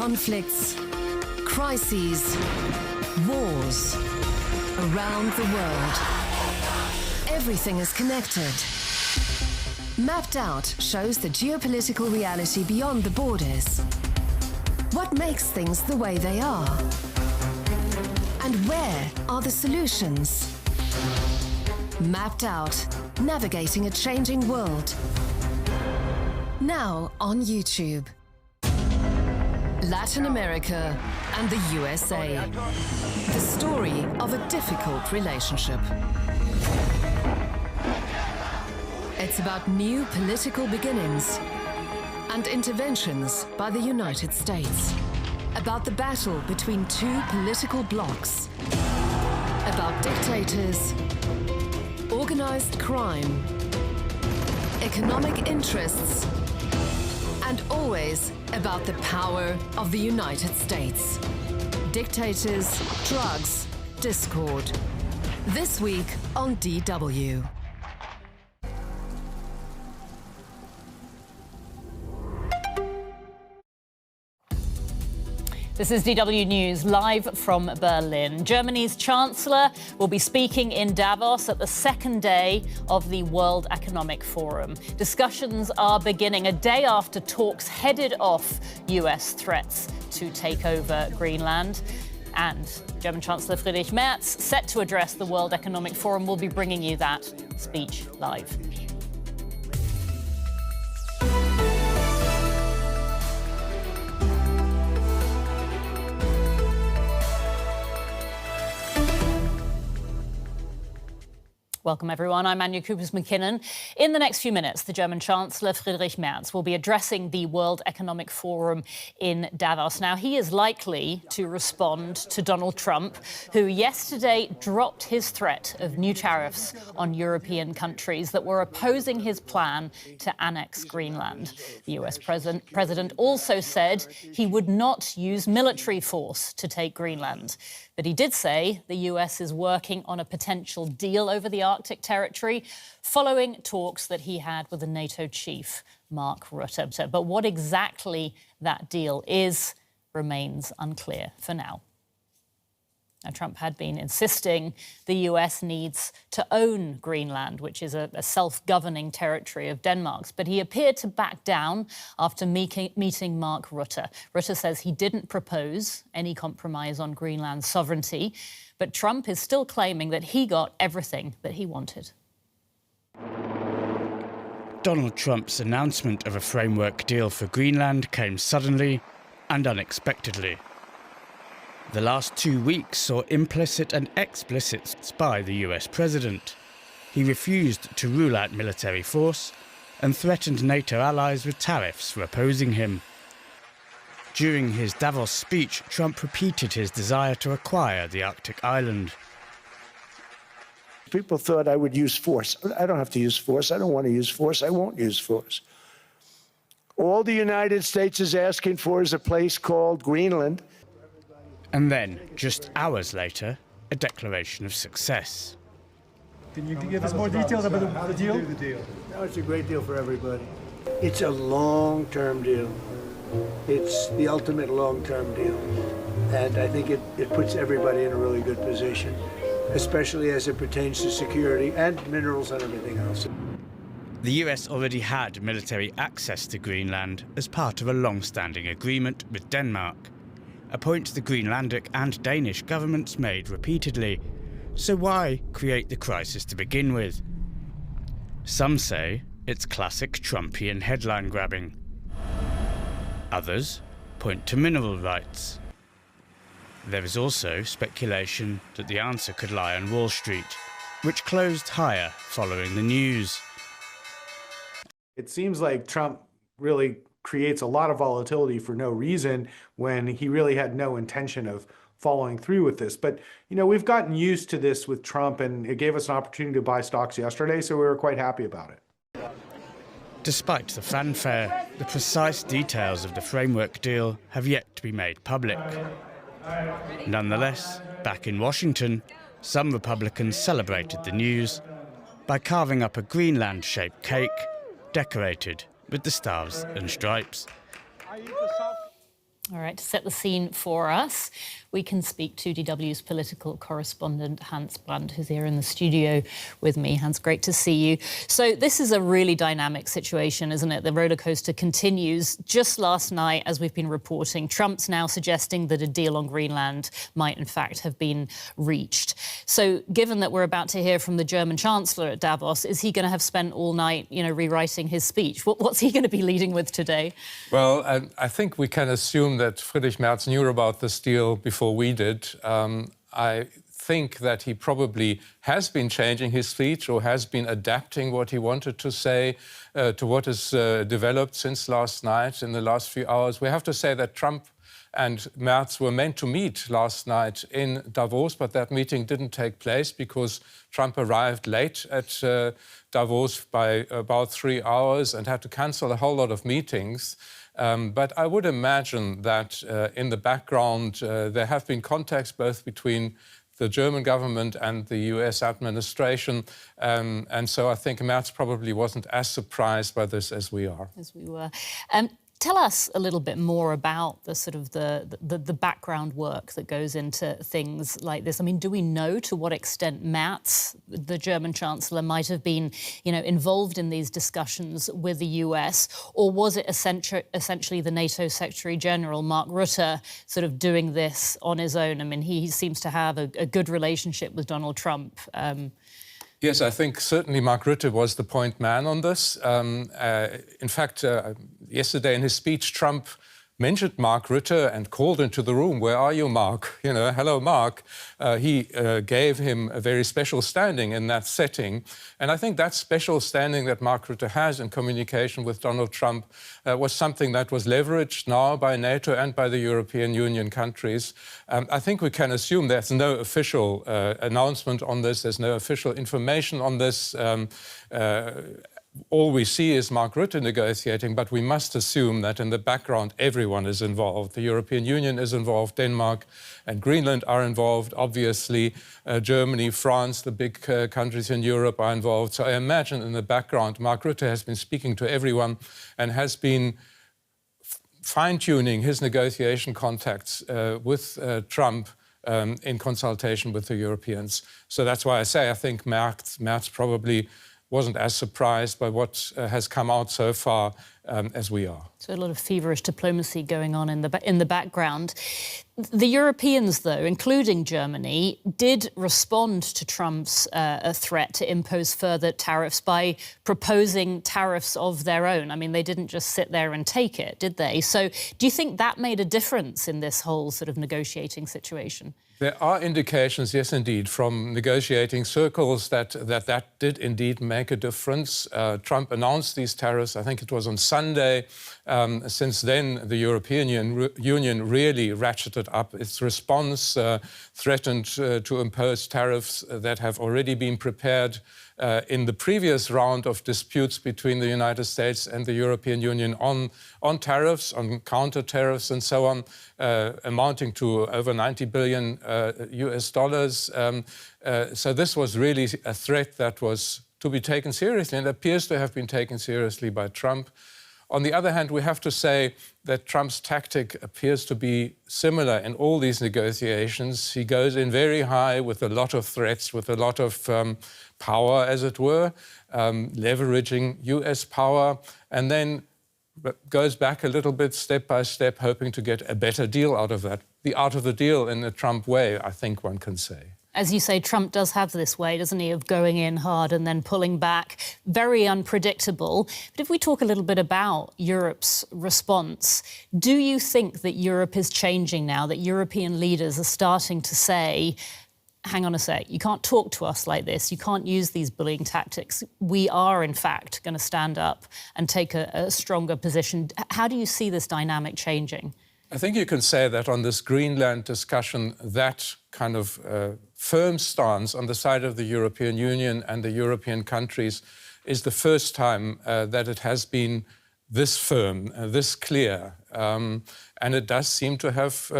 Conflicts, crises, wars around the world. Everything is connected. Mapped Out shows the geopolitical reality beyond the borders. What makes things the way they are? And where are the solutions? Mapped Out, navigating a changing world. Now on YouTube. Latin America and the USA. The story of a difficult relationship. It's about new political beginnings and interventions by the United States. About the battle between two political blocs. About dictators, organized crime, economic interests, and always about the power of the United States. Dictators, drugs, discord. This week on DW. This is DW News, live from Berlin. Germany's Chancellor will be speaking in Davos at the second day of the World Economic Forum. Discussions are beginning a day after talks headed off US threats to take over Greenland. And German Chancellor Friedrich Merz, set to address the World Economic Forum, will be bringing you that speech live. Welcome, everyone. I'm Anya Coopers-McKinnon. In the next few minutes, the German Chancellor Friedrich Merz will be addressing the World Economic Forum in Davos. Now, he is likely to respond to Donald Trump, who yesterday dropped his threat of new tariffs on European countries that were opposing his plan to annex Greenland. The US president also said he would not use military force to take Greenland. But he did say the US is working on a potential deal over the Arctic territory following talks that he had with the NATO chief, Mark Rutte. But what exactly that deal is remains unclear for now. Now, Trump had been insisting the US needs to own Greenland, which is a self-governing territory of Denmark's. But he appeared to back down after meeting Mark Rutte. Rutte says he didn't propose any compromise on Greenland's sovereignty. But Trump is still claiming that he got everything that he wanted. Donald Trump's announcement of a framework deal for Greenland came suddenly and unexpectedly. The last 2 weeks saw implicit and explicit by the US president. He refused to rule out military force and threatened NATO allies with tariffs for opposing him. During his Davos speech, Trump repeated his desire to acquire the Arctic island. People thought I would use force. I don't have to use force. I don't want to use force. I won't use force. All the United States is asking for is a place called Greenland. And then, just hours later, a declaration of success. Can you give us more details about the deal? No, it's a great deal for everybody. It's a long-term deal. It's the ultimate long-term deal. And I think it puts everybody in a really good position, especially as it pertains to security and minerals and everything else. The US already had military access to Greenland as part of a long-standing agreement with Denmark, a point the Greenlandic and Danish governments made repeatedly. So why create the crisis to begin with? Some say it's classic Trumpian headline grabbing. Others point to mineral rights. There is also speculation that the answer could lie on Wall Street, which closed higher following the news. It seems like Trump really creates a lot of volatility for no reason when he really had no intention of following through with this. But, you know, we've gotten used to this with Trump, and it gave us an opportunity to buy stocks yesterday, so we were quite happy about it. Despite the fanfare, the precise details of the framework deal have yet to be made public. Nonetheless, back in Washington, some Republicans celebrated the news by carving up a Greenland-shaped cake decorated with the stars and stripes. All right, to set the scene for us, we can speak to DW's political correspondent, Hans Brandt, who's here in the studio with me. Hans, great to see you. So this is a really dynamic situation, isn't it? The roller coaster continues. Just last night, as we've been reporting, Trump's now suggesting that a deal on Greenland might, in fact, have been reached. So given that we're about to hear from the German Chancellor at Davos, is he going to have spent all night, rewriting his speech? What's he going to be leading with today? Well, I think we can assume that Friedrich Merz knew about this deal before we did. I think that he probably has been changing his speech or has been adapting what he wanted to say to what has developed since last night, in the last few hours. We have to say that Trump and Merz were meant to meet last night in Davos, but that meeting didn't take place because Trump arrived late at Davos by about 3 hours and had to cancel a whole lot of meetings. But I would imagine that in the background there have been contacts both between the German government and the US administration. And so I think Merz probably wasn't as surprised by this as we are. As we were. Tell us a little bit more about the sort of the background work that goes into things like this. I mean, do we know to what extent Merz, the German Chancellor, might have been, involved in these discussions with the US, or was it essentially the NATO Secretary General, Mark Rutte, sort of doing this on his own? I mean, he seems to have a good relationship with Donald Trump. Yes, I think certainly Mark Rutte was the point man on this. In fact, yesterday in his speech, Trump mentioned Mark Rutte and called into the room. Where are you, Mark? Hello, Mark. He gave him a very special standing in that setting. And I think that special standing that Mark Rutte has in communication with Donald Trump was something that was leveraged now by NATO and by the European Union countries. I think we can assume there's no official announcement on this. There's no official information on this. All we see is Mark Rutte negotiating, but we must assume that in the background everyone is involved. The European Union is involved, Denmark and Greenland are involved, obviously Germany, France, the big countries in Europe are involved. So I imagine in the background Mark Rutte has been speaking to everyone and has been fine-tuning his negotiation contacts with Trump in consultation with the Europeans. So that's why I say I think Merz probably wasn't as surprised by what has come out so far as we are. So a lot of feverish diplomacy going on in the background. The Europeans, though, including Germany, did respond to Trump's threat to impose further tariffs by proposing tariffs of their own. I mean, they didn't just sit there and take it, did they? So do you think that made a difference in this whole sort of negotiating situation? There are indications, yes, indeed, from negotiating circles that did indeed make a difference. Trump announced these tariffs, I think it was on Sunday. Since then, the European Union really ratcheted up its response, threatened to impose tariffs that have already been prepared in the previous round of disputes between the United States and the European Union on tariffs, on counter tariffs and so on, amounting to over 90 billion US dollars. So this was really a threat that was to be taken seriously and appears to have been taken seriously by Trump. On the other hand, we have to say that Trump's tactic appears to be similar in all these negotiations. He goes in very high with a lot of threats, with a lot of power, as it were, leveraging US power, and then goes back a little bit, step by step, hoping to get a better deal out of that. The art of the deal in the Trump way, I think one can say. As you say, Trump does have this way, doesn't he, of going in hard and then pulling back. Very unpredictable. But if we talk a little bit about Europe's response, do you think that Europe is changing now, that European leaders are starting to say, hang on a sec, you can't talk to us like this, you can't use these bullying tactics. We are, in fact, going to stand up and take a stronger position. How do you see this dynamic changing? I think you can say that on this Greenland discussion, that kind of firm stance on the side of the European Union and the European countries is the first time that it has been this firm, this clear. And it does seem to have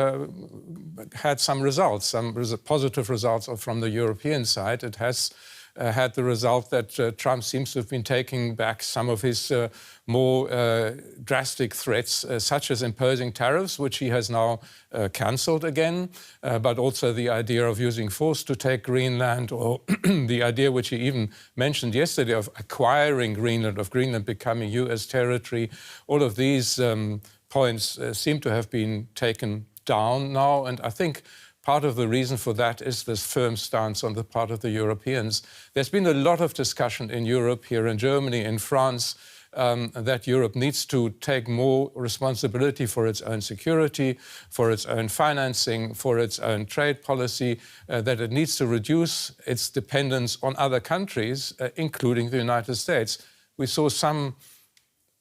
had some results, some positive results from the European side. It has had the result that Trump seems to have been taking back some of his more drastic threats, such as imposing tariffs, which he has now cancelled again, but also the idea of using force to take Greenland, or the idea which he even mentioned yesterday of acquiring Greenland, of Greenland becoming US territory. All of these points seem to have been taken down now, and I think part of the reason for that is this firm stance on the part of the Europeans. There's been a lot of discussion in Europe, here in Germany, in France, that Europe needs to take more responsibility for its own security, for its own financing, for its own trade policy, that it needs to reduce its dependence on other countries, including the United States. We saw some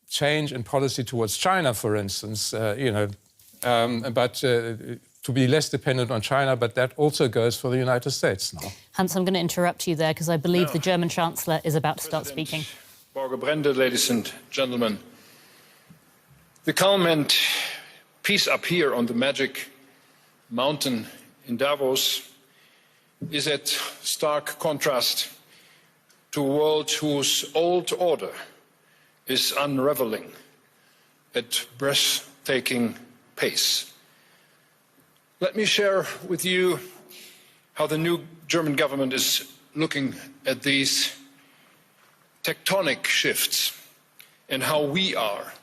change in policy towards China, for instance, to be less dependent on China, but that also goes for the United States now. Hans, I'm going to interrupt you there because I believe the German Chancellor is about to start speaking. Borger Brende, ladies and gentlemen. The calm and peace up here on the magic mountain in Davos is at stark contrast to a world whose old order is unraveling at breathtaking pace. Let me share with you how the new German government is looking at these tectonic shifts and how we are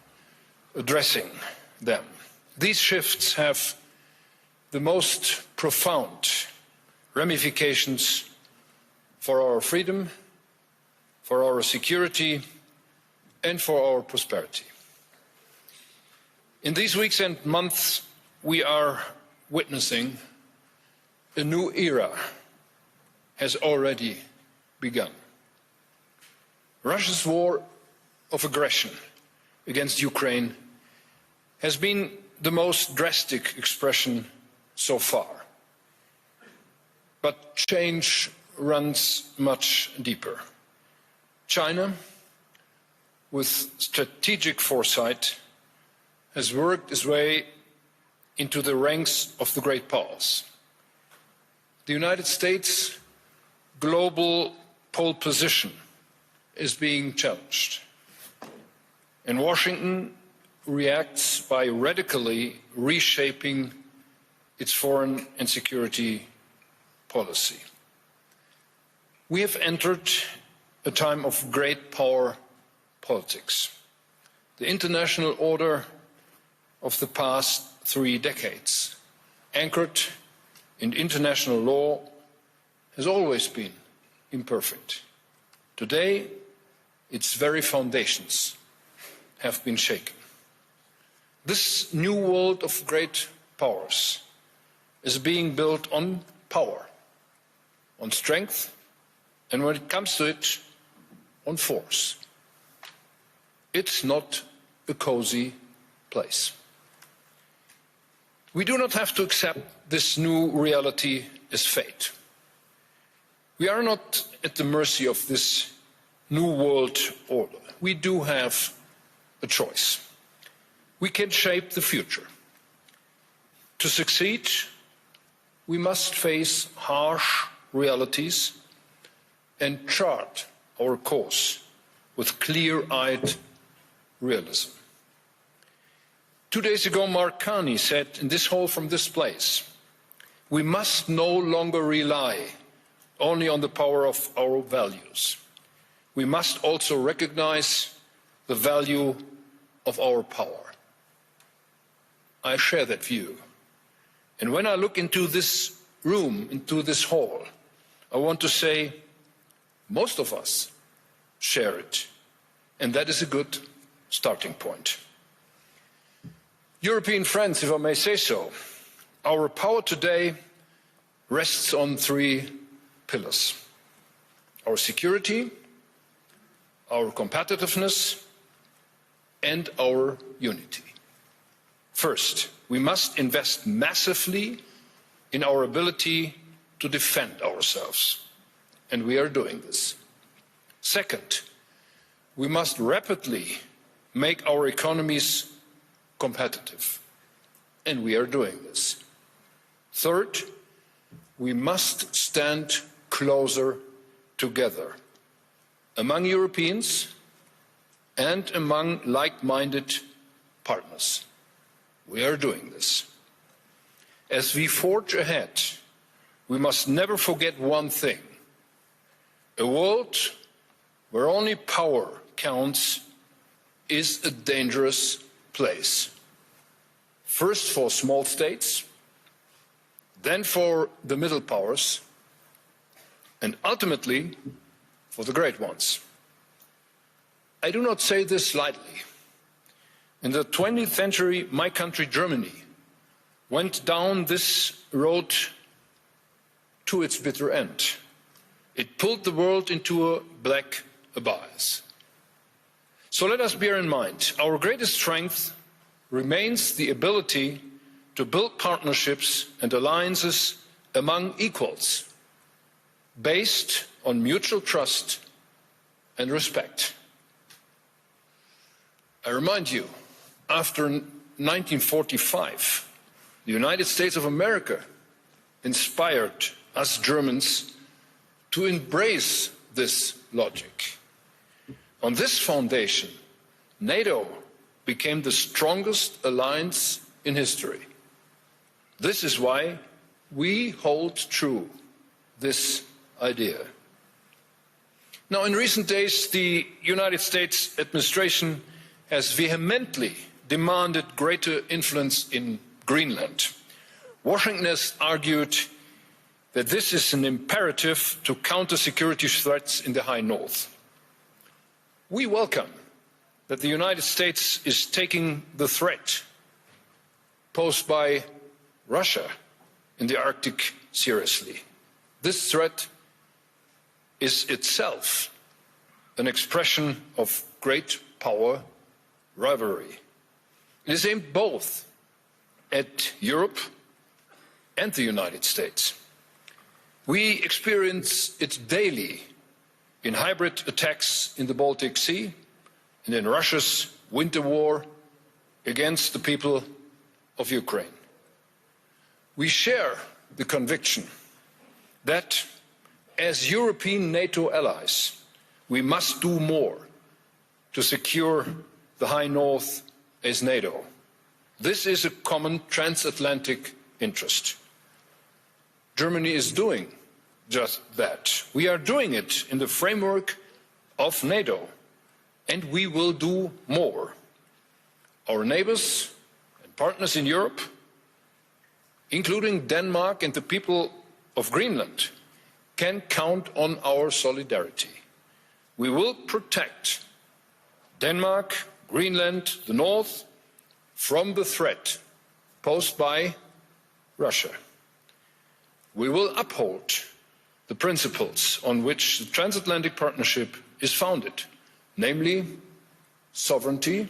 addressing them. These shifts have the most profound ramifications for our freedom, for our security, and for our prosperity. In these weeks and months, we are witnessing a new era has already begun. Russia's war of aggression against Ukraine has been the most drastic expression so far. But change runs much deeper. China, with strategic foresight, has worked its way into the ranks of the great powers. The United States' global pole position is being challenged, and Washington reacts by radically reshaping its foreign and security policy. We have entered a time of great power politics. The international order of the past 3 decades, anchored in international law, has always been imperfect. Today, its very foundations have been shaken. This new world of great powers is being built on power, on strength, and when it comes to it, on force. It's not a cozy place. We do not have to accept this new reality as fate. We are not at the mercy of this new world order. We do have a choice. We can shape the future. To succeed, we must face harsh realities and chart our course with clear-eyed realism. 2 days ago, Mark Carney said in this hall from this place, we must no longer rely only on the power of our values. We must also recognize the value of our power. I share that view. And when I look into this room, into this hall, I want to say most of us share it. And that is a good starting point. European friends, if I may say so, our power today rests on 3 pillars: our security, our competitiveness, and our unity. First, we must invest massively in our ability to defend ourselves, and we are doing this. Second, we must rapidly make our economies competitive, and we are doing this. Third, we must stand closer together among Europeans and among like-minded partners. We are doing this. As we forge ahead, we must never forget one thing. A world where only power counts is a dangerous place. First for small states, then for the middle powers, and ultimately for the great ones. I do not say this lightly. In the 20th century, my country, Germany, went down this road to its bitter end. It pulled the world into a black abyss. So let us bear in mind, our greatest strength remains the ability to build partnerships and alliances among equals, based on mutual trust and respect. I remind you, after 1945, the United States of America inspired us Germans to embrace this logic. On this foundation, NATO became the strongest alliance in history. This is why we hold true this idea. Now, in recent days, the United States administration has vehemently demanded greater influence in Greenland. Washington has argued that this is an imperative to counter security threats in the high north. We welcome that the United States is taking the threat posed by Russia in the Arctic seriously. This threat is itself an expression of great power rivalry. It is aimed both at Europe and the United States. We experience it daily in hybrid attacks in the Baltic Sea and in Russia's winter war against the people of Ukraine. We share the conviction that as European NATO allies, we must do more to secure the High North as NATO. This is a common transatlantic interest. Germany is doing just that. We are doing it in the framework of NATO, and we will do more. Our neighbors and partners in Europe, including Denmark and the people of Greenland, can count on our solidarity. We will protect Denmark, Greenland, the North, from the threat posed by Russia. We will uphold the principles on which the transatlantic partnership is founded, namely sovereignty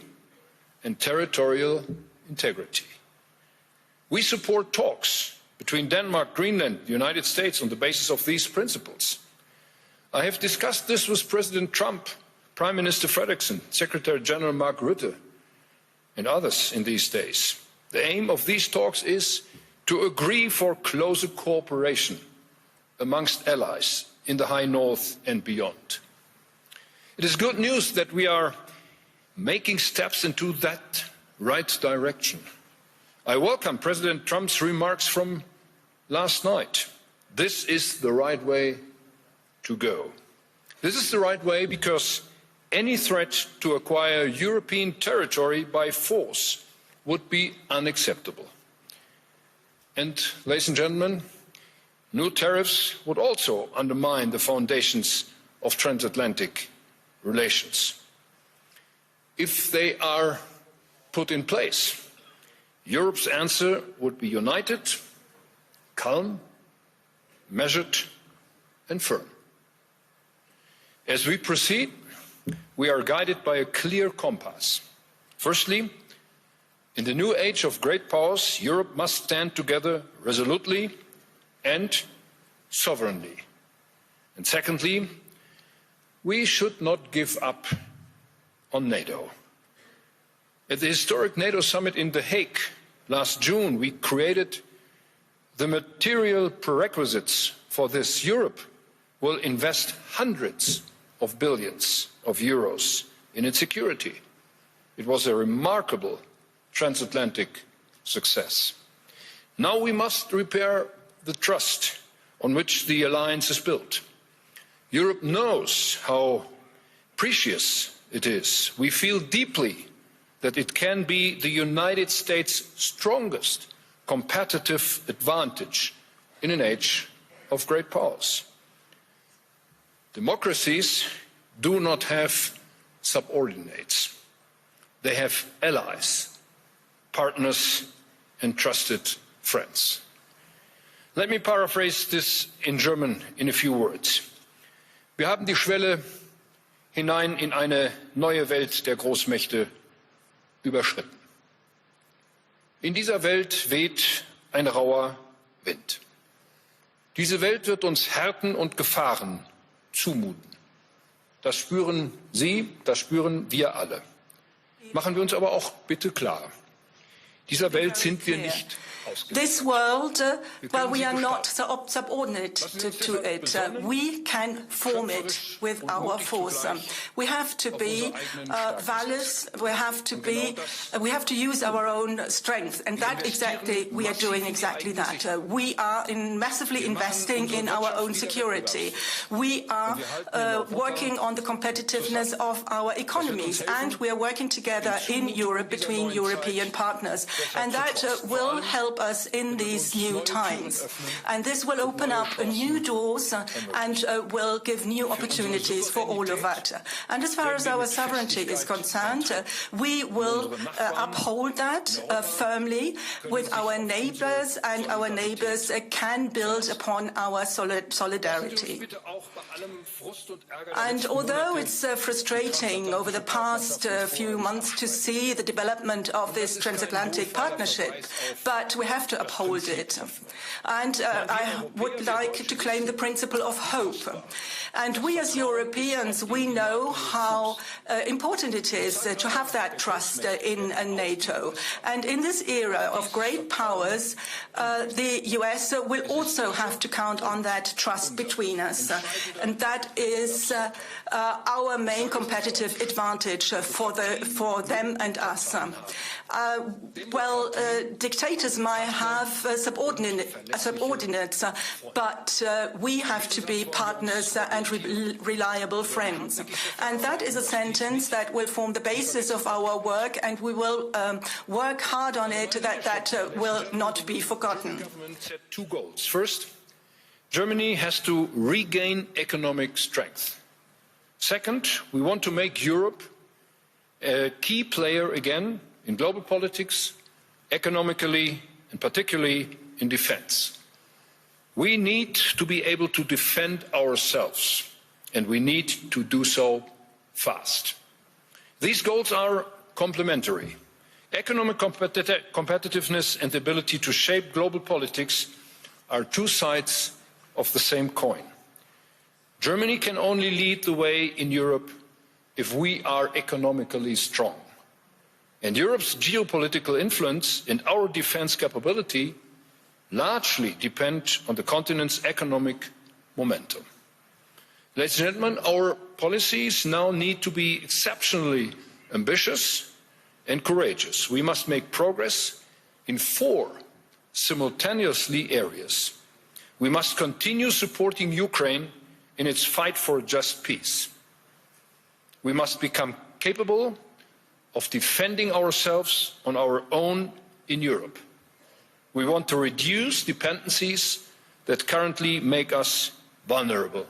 and territorial integrity. We support talks between Denmark, Greenland, the United States on the basis of these principles. I have discussed this with President Trump, Prime Minister Frederiksen, Secretary General Mark Rutte, and others in these days. The aim of these talks is to agree for closer cooperation amongst allies in the High North and beyond. It is good news that we are making steps into that right direction. I welcome President Trump's remarks from last night. This is the right way to go. This is the right way because any threat to acquire European territory by force would be unacceptable. And, ladies and gentlemen, new tariffs would also undermine the foundations of transatlantic relations. If they are put in place, Europe's answer would be united, calm, measured, and firm. As we proceed, we are guided by a clear compass. Firstly, in the new age of great powers, Europe must stand together resolutely and sovereignly. And secondly, we should not give up on NATO. At the historic NATO summit in The Hague last June, we created the material prerequisites for this. Europe will invest hundreds of billions of euros in its security. It was a remarkable transatlantic success. Now we must repair the trust on which the alliance is built. Europe knows how precious it is. We feel deeply that it can be the United States' strongest competitive advantage in an age of great powers. Democracies do not have subordinates. They have allies, partners, and trusted friends. Let me paraphrase this in German in a few words. Wir haben die Schwelle hinein in eine neue Welt der Großmächte überschritten. In dieser Welt weht ein rauer Wind. Diese Welt wird uns Härten und Gefahren zumuten. Das spüren Sie, das spüren wir alle. Machen wir uns aber auch bitte klar, dieser Welt sind wir nicht This world, well, we are not subordinate to it. We can form it with our force. We have to be valorous. We have to use our own strength, and that exactly we are doing exactly that. We are massively investing in our own security. We are working on the competitiveness of our economies, and we are working together in Europe between European partners, and that will help us in these new times. And this will open up new doors and will give new opportunities for all of us. And as far as our sovereignty is concerned, we will uphold that firmly with our neighbors, and our neighbors can build upon our solidarity. And although it's frustrating over the past few months to see the development of this transatlantic partnership, but we have to uphold it. And I would like to claim the principle of hope. And we as Europeans, we know how important it is to have that trust in NATO. And in this era of great powers, the US will also have to count on that trust between us. And that is our main competitive advantage for them and us. Dictators might have subordinates, but we have to be partners and reliable friends. And that is a sentence that will form the basis of our work, and we will work hard on it, that will not be forgotten. Set two goals. First, Germany has to regain economic strength. Second, we want to make Europe a key player again in global politics, economically, and particularly in defense. We need to be able to defend ourselves, and we need to do so fast. These goals are complementary. Economic competitiveness and the ability to shape global politics are two sides of the same coin. Germany can only lead the way in Europe if we are economically strong. And Europe's geopolitical influence and our defense capability largely depend on the continent's economic momentum. Ladies and gentlemen, our policies now need to be exceptionally ambitious and courageous. We must make progress in 4 simultaneously areas. We must continue supporting Ukraine in its fight for a just peace. We must become capable of defending ourselves on our own in Europe. We want to reduce dependencies that currently make us vulnerable.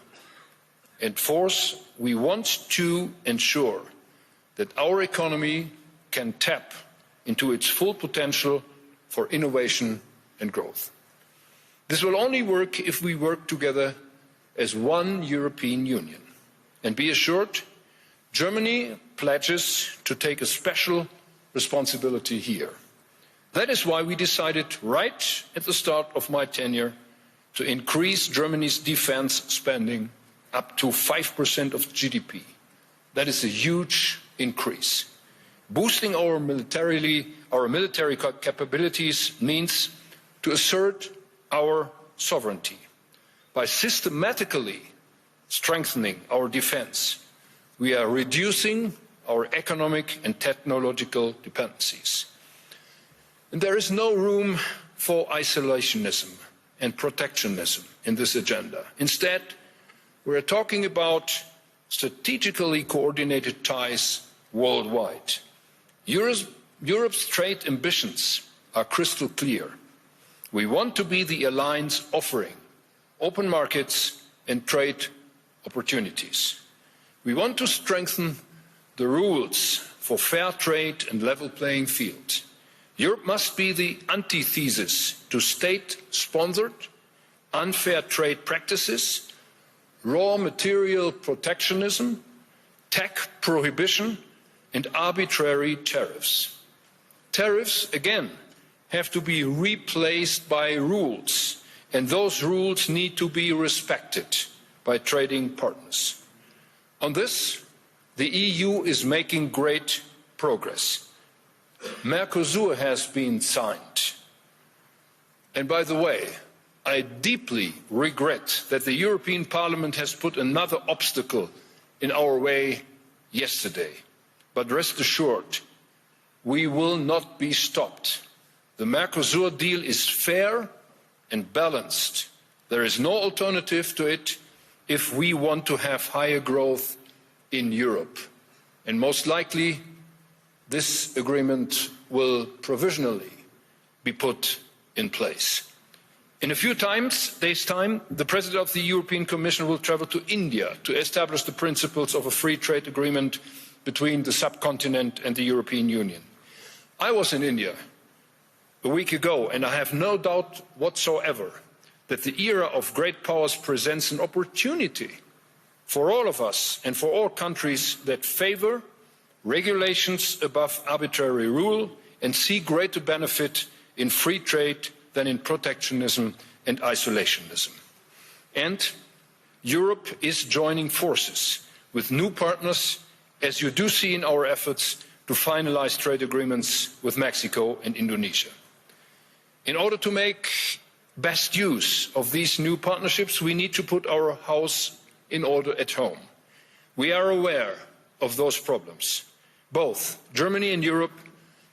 And fourth, we want to ensure that our economy can tap into its full potential for innovation and growth. This will only work if we work together as one European Union. And be assured, Germany pledges to take a special responsibility here. That is why we decided right at the start of my tenure to increase Germany's defense spending up to 5% of GDP. That is a huge increase. Boosting our military capabilities means to assert our sovereignty by systematically strengthening our defence. We are reducing our economic and technological dependencies. And there is no room for isolationism and protectionism in this agenda. Instead, we are talking about strategically coordinated ties worldwide. Europe's trade ambitions are crystal clear. We want to be the alliance offering open markets and trade opportunities. We want to strengthen the rules for fair trade and level playing field. Europe must be the antithesis to state-sponsored, unfair trade practices, raw material protectionism, tech prohibition, and arbitrary tariffs. Tariffs, again, have to be replaced by rules, and those rules need to be respected by trading partners. On this, the EU is making great progress. Mercosur has been signed. And by the way, I deeply regret that the European Parliament has put another obstacle in our way yesterday. But rest assured, we will not be stopped. The Mercosur deal is fair and balanced. There is no alternative to it if we want to have higher growth in Europe. And most likely, this agreement will provisionally be put in place. In a few days' time, the President of the European Commission will travel to India to establish the principles of a free trade agreement between the subcontinent and the European Union. I was in India a week ago, and I have no doubt whatsoever that the era of great powers presents an opportunity for all of us and for all countries that favour regulations above arbitrary rule and see greater benefit in free trade than in protectionism and isolationism. And Europe is joining forces with new partners, as you do see in our efforts to finalise trade agreements with Mexico and Indonesia. In order to make best use of these new partnerships, we need to put our house in order at home. We are aware of those problems. Both Germany and Europe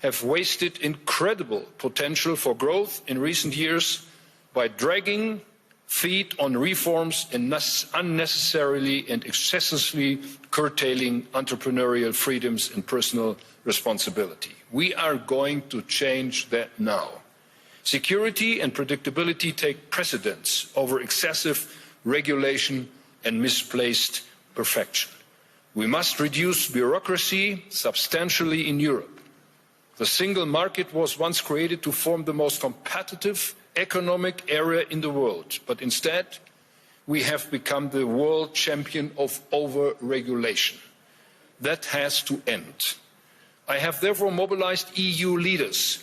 have wasted incredible potential for growth in recent years by dragging feet on reforms and unnecessarily and excessively curtailing entrepreneurial freedoms and personal responsibility. We are going to change that now. Security and predictability take precedence over excessive regulation and misplaced perfection. We must reduce bureaucracy substantially in Europe. The single market was once created to form the most competitive economic area in the world, but instead we have become the world champion of over-regulation. That has to end. I have therefore mobilised EU leaders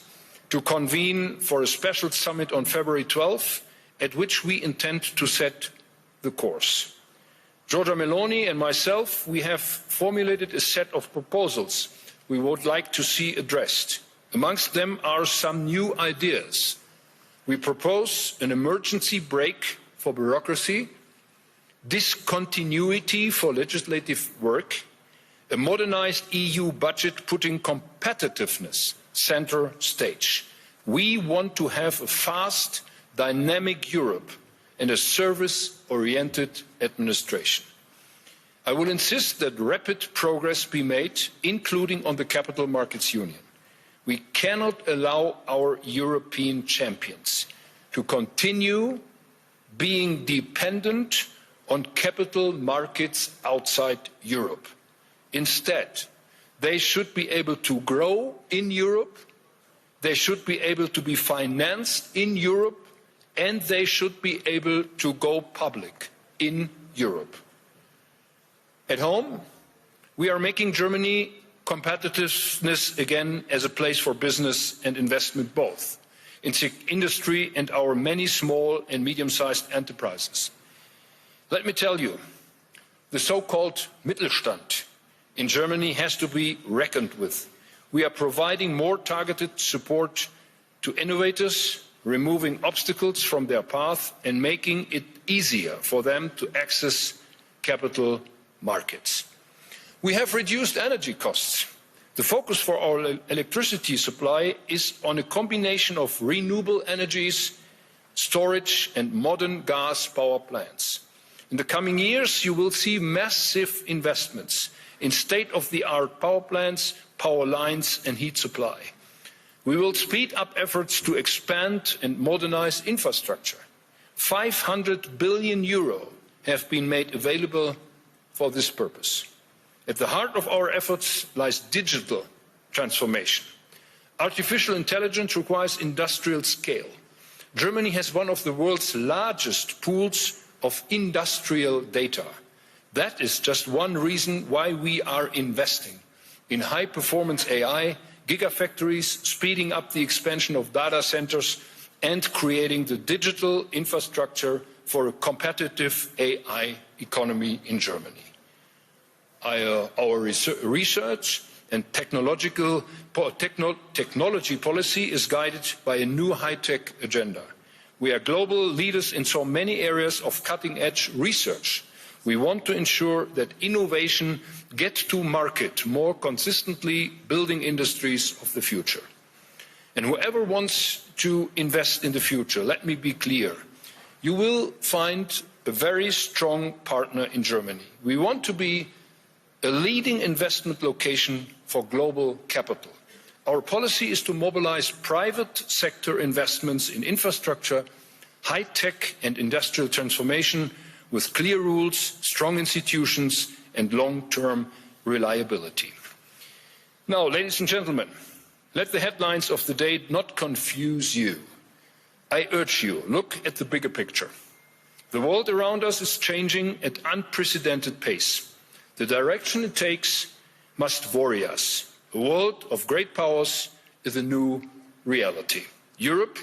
to convene for a special summit on February 12, at which we intend to set the course. Giorgia Meloni and myself, we have formulated a set of proposals we would like to see addressed. Amongst them are some new ideas. We propose an emergency brake for bureaucracy, discontinuity for legislative work, a modernised EU budget putting competitiveness centre stage. We want to have a fast, dynamic Europe and a service-oriented administration. I will insist that rapid progress be made, including on the Capital Markets Union. We cannot allow our European champions to continue being dependent on capital markets outside Europe. Instead, they should be able to grow in Europe, they should be able to be financed in Europe, and they should be able to go public in Europe. At home, we are making Germany competitiveness again as a place for business and investment both, in industry and our many small and medium-sized enterprises. Let me tell you, the so-called Mittelstand in Germany has to be reckoned with. We are providing more targeted support to innovators, removing obstacles from their path and making it easier for them to access capital markets. We have reduced energy costs. The focus for our electricity supply is on a combination of renewable energies, storage and modern gas power plants. In the coming years, you will see massive investments in state-of-the-art power plants, power lines and heat supply. We will speed up efforts to expand and modernize infrastructure. 500 billion euro have been made available for this purpose. At the heart of our efforts lies digital transformation. Artificial intelligence requires industrial scale. Germany has one of the world's largest pools of industrial data. That is just one reason why we are investing in high-performance AI, gigafactories, speeding up the expansion of data centers, and creating the digital infrastructure for a competitive AI economy in Germany. Our research and technology policy is guided by a new high-tech agenda. We are global leaders in so many areas of cutting-edge research. We want to ensure that innovation gets to market more consistently, building industries of the future. And whoever wants to invest in the future, let me be clear, you will find a very strong partner in Germany. We want to be a leading investment location for global capital. Our policy is to mobilize private sector investments in infrastructure, high-tech and industrial transformation with clear rules, strong institutions and long-term reliability. Now, ladies and gentlemen, let the headlines of the day not confuse you. I urge you, look at the bigger picture. The world around us is changing at unprecedented pace. The direction it takes must worry us. A world of great powers is a new reality. Europe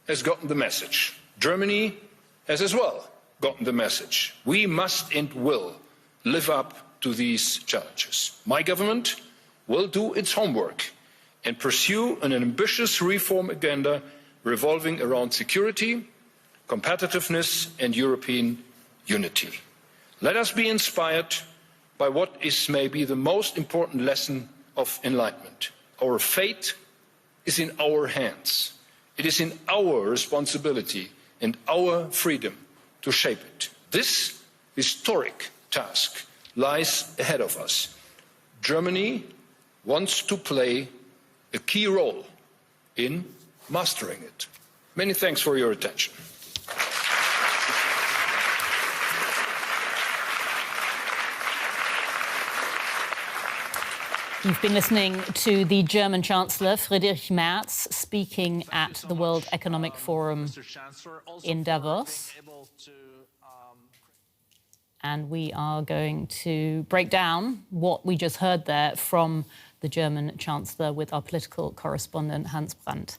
has gotten the message. Germany has as well gotten the message. We must and will live up to these challenges. My government will do its homework and pursue an ambitious reform agenda revolving around security, competitiveness and European unity. Let us be inspired by what is maybe the most important lesson of enlightenment. Our fate is in our hands. It is in our responsibility and our freedom to shape it. This historic task lies ahead of us. Germany wants to play a key role in mastering it. Many thanks for your attention. You've been listening to the German Chancellor, Friedrich Merz, speaking at the World Economic Forum in Davos. And we are going to break down what we just heard there from the German Chancellor with our political correspondent, Hans Brandt.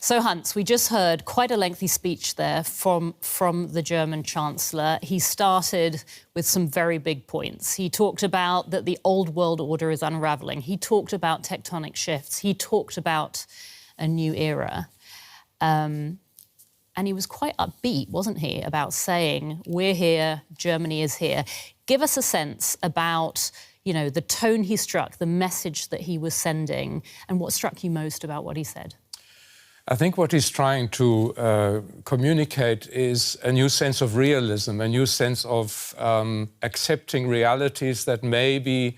So, Hans, we just heard quite a lengthy speech there from the German Chancellor. He started with some very big points. He talked about that the old world order is unraveling. He talked about tectonic shifts. He talked about a new era. And he was quite upbeat, wasn't he, about saying, we're here, Germany is here. Give us a sense about, you know, the tone he struck, the message that he was sending, and what struck you most about what he said. I think what he's trying to communicate is a new sense of realism, a new sense of accepting realities that maybe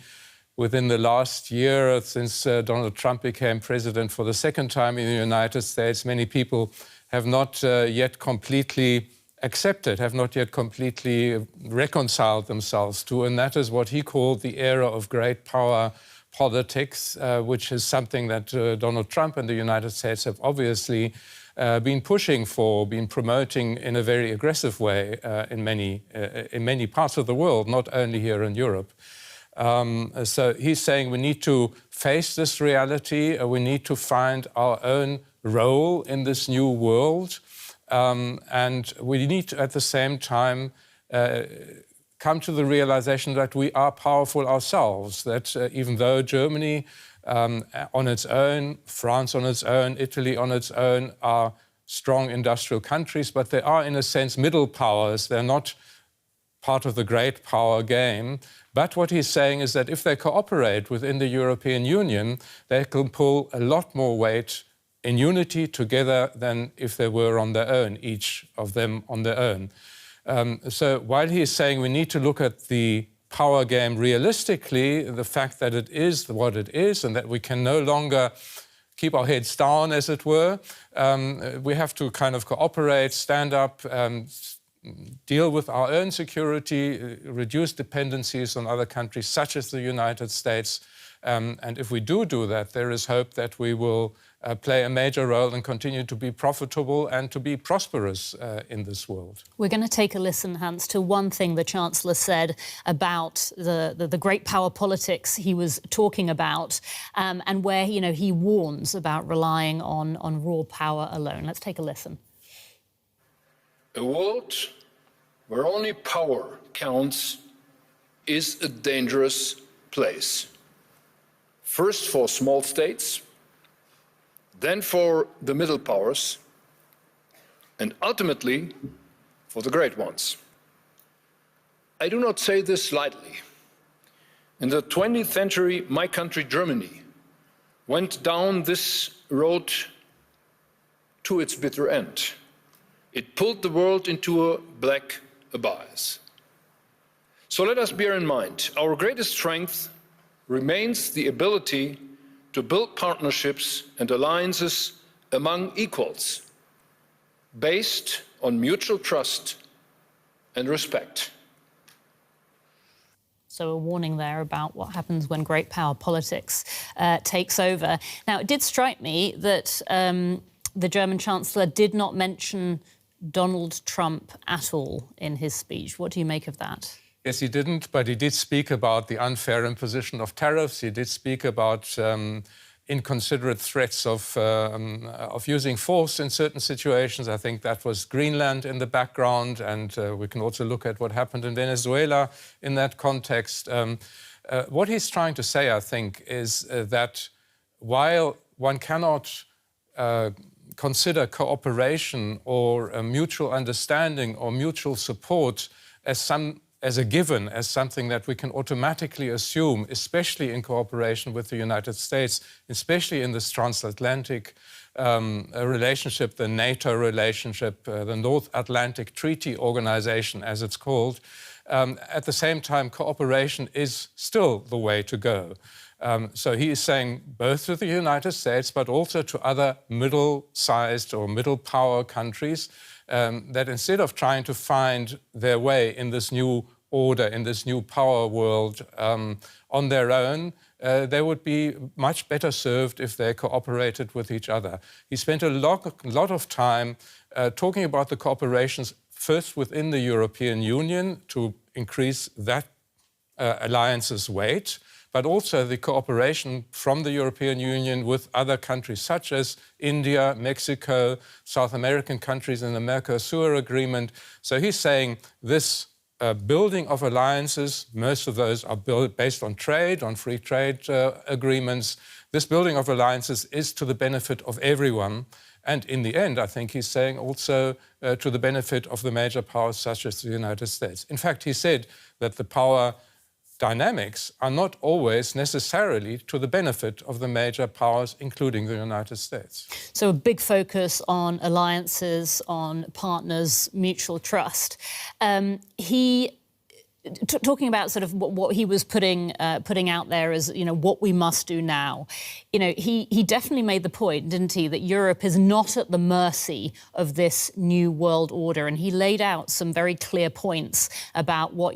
within the last year, since Donald Trump became president for the second time in the United States, many people have not yet completely accepted, have not yet completely reconciled themselves to, and that is what he called the era of great power politics, which is something that Donald Trump and the United States have obviously been pushing for, been promoting in a very aggressive way in many parts of the world, not only here in Europe. So he's saying we need to face this reality, we need to find our own role in this new world, and we need to, at the same time, come to the realization that we are powerful ourselves, that even though Germany on its own, France on its own, Italy on its own are strong industrial countries, but they are in a sense middle powers. They're not part of the great power game. But what he's saying is that if they cooperate within the European Union, they can pull a lot more weight in unity together than if they were on their own, each of them on their own. So while he's saying we need to look at the power game realistically, the fact that it is what it is and that we can no longer keep our heads down, as it were, we have to kind of cooperate, stand up, deal with our own security, reduce dependencies on other countries such as the United States. And if we do that, there is hope that we will play a major role and continue to be profitable and to be prosperous in this world. We're going to take a listen, Hans, to one thing the Chancellor said about the great power politics he was talking about, and where he warns about relying on raw power alone. Let's take a listen. A world where only power counts is a dangerous place. First for small states, then for the middle powers, and ultimately for the great ones. I do not say this lightly. In the 20th century, my country, Germany, went down this road to its bitter end. It pulled the world into a black abyss. So let us bear in mind, our greatest strength remains the ability to build partnerships and alliances among equals, based on mutual trust and respect. So a warning there about what happens when great power politics takes over. Now, it did strike me that the German Chancellor did not mention Donald Trump at all in his speech. What do you make of that? Yes, he didn't, but he did speak about the unfair imposition of tariffs. He did speak about inconsiderate threats of using force in certain situations. I think that was Greenland in the background, and we can also look at what happened in Venezuela in that context. What he's trying to say, I think, is that while one cannot consider cooperation or a mutual understanding or mutual support as a given, as something that we can automatically assume, especially in cooperation with the United States, especially in this transatlantic relationship, the NATO relationship, the North Atlantic Treaty Organization, as it's called. At the same time, cooperation is still the way to go. So he is saying both to the United States, but also to other middle-sized or middle-power countries, that instead of trying to find their way in this new order, in this new power world on their own, they would be much better served if they cooperated with each other. He spent a lot of time talking about the cooperations first within the European Union to increase that alliance's weight, but also the cooperation from the European Union with other countries such as India, Mexico, South American countries in the Mercosur agreement. So he's saying this building of alliances, most of those are based on trade, on free trade agreements. This building of alliances is to the benefit of everyone. And in the end, I think he's saying also to the benefit of the major powers such as the United States. In fact, he said that the power dynamics are not always necessarily to the benefit of the major powers, including the United States. So a big focus on alliances, on partners, mutual trust. Talking about sort of what he was putting out there as, what we must do now. He definitely made the point, didn't he, that Europe is not at the mercy of this new world order. And he laid out some very clear points about what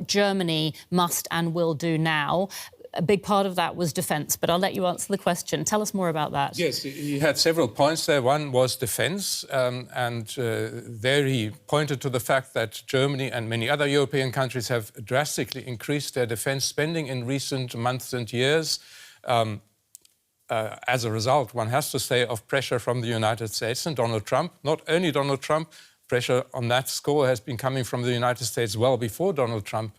Germany must and will do now. A big part of that was defence, but I'll let you answer the question. Tell us more about that. Yes, he had several points there. One was defence, and there he pointed to the fact that Germany and many other European countries have drastically increased their defence spending in recent months and years. As a result, one has to say, of pressure from the United States and Donald Trump. Not only Donald Trump, pressure on that score has been coming from the United States well before Donald Trump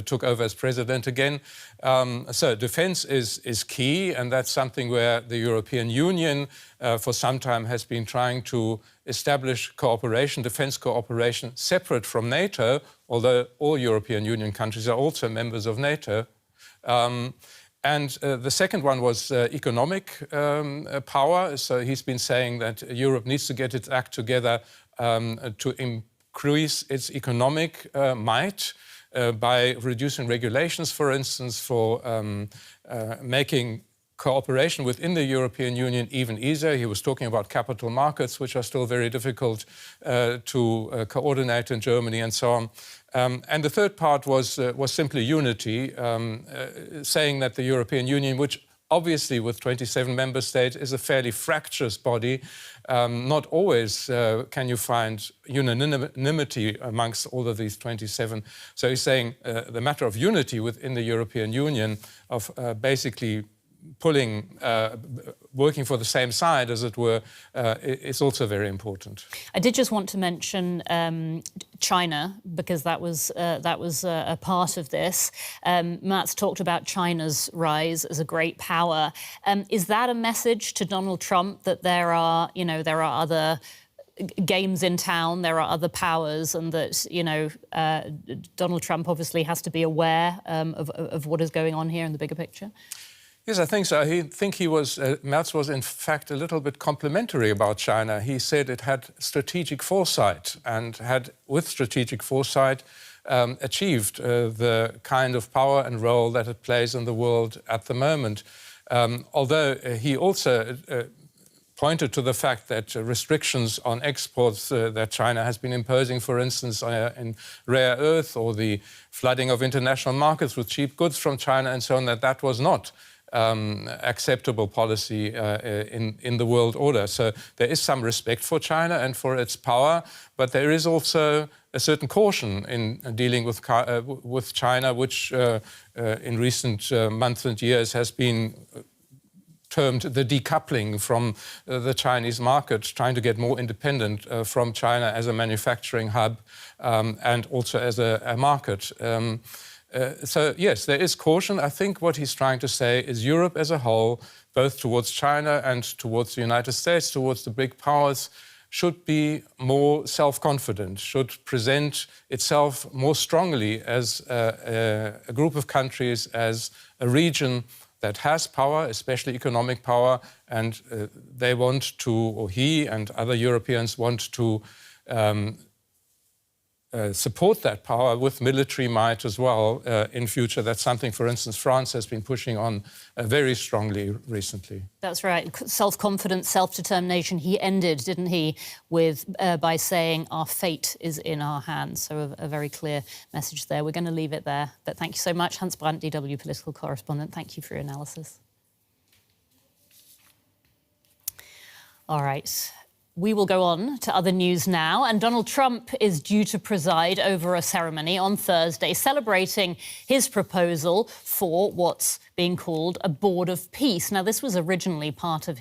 took over as president again. So defense is key, and that's something where the European Union for some time has been trying to establish cooperation, defense cooperation, separate from NATO, although all European Union countries are also members of NATO. And the second one was economic power. So he's been saying that Europe needs to get its act together to increase its economic might by reducing regulations, for instance, for making cooperation within the European Union even easier. He was talking about capital markets, which are still very difficult to coordinate in Germany and so on. And the third part was simply unity, saying that the European Union, which obviously with 27 member states is a fairly fractious body, not always can you find unanimity amongst all of these 27. So he's saying the matter of unity within the European Union, of basically working for the same side, as it were, is also very important. I did just want to mention China, because that was a part of this. Merz talked about China's rise as a great power. Is that a message to Donald Trump that there are other games in town, there are other powers, and that Donald Trump obviously has to be aware of what is going on here in the bigger picture? Yes, I think so. I think Merz was in fact a little bit complimentary about China. He said it had strategic foresight and had, with strategic foresight, achieved the kind of power and role that it plays in the world at the moment. Although he also pointed to the fact that restrictions on exports that China has been imposing, for instance, in rare earth, or the flooding of international markets with cheap goods from China and so on, that was not acceptable policy in the world order. So there is some respect for China and for its power, but there is also a certain caution in dealing with China, which in recent months and years has been termed the decoupling from the Chinese market, trying to get more independent from China as a manufacturing hub and also as a market. So, yes, there is caution. I think what he's trying to say is Europe as a whole, both towards China and towards the United States, towards the big powers, should be more self-confident, should present itself more strongly as a group of countries, as a region that has power, especially economic power, and they want to, or he and other Europeans want to support that power with military might as well in future. That's something, for instance, France has been pushing on very strongly recently. That's right. Self-confidence, self-determination. He ended, didn't he, by saying our fate is in our hands. So a very clear message there. We're going to leave it there. But thank you so much, Hans Brandt, DW political correspondent. Thank you for your analysis. All right. We will go on to other news now, and Donald Trump is due to preside over a ceremony on Thursday celebrating his proposal for what's being called a board of peace. Now, this was originally part of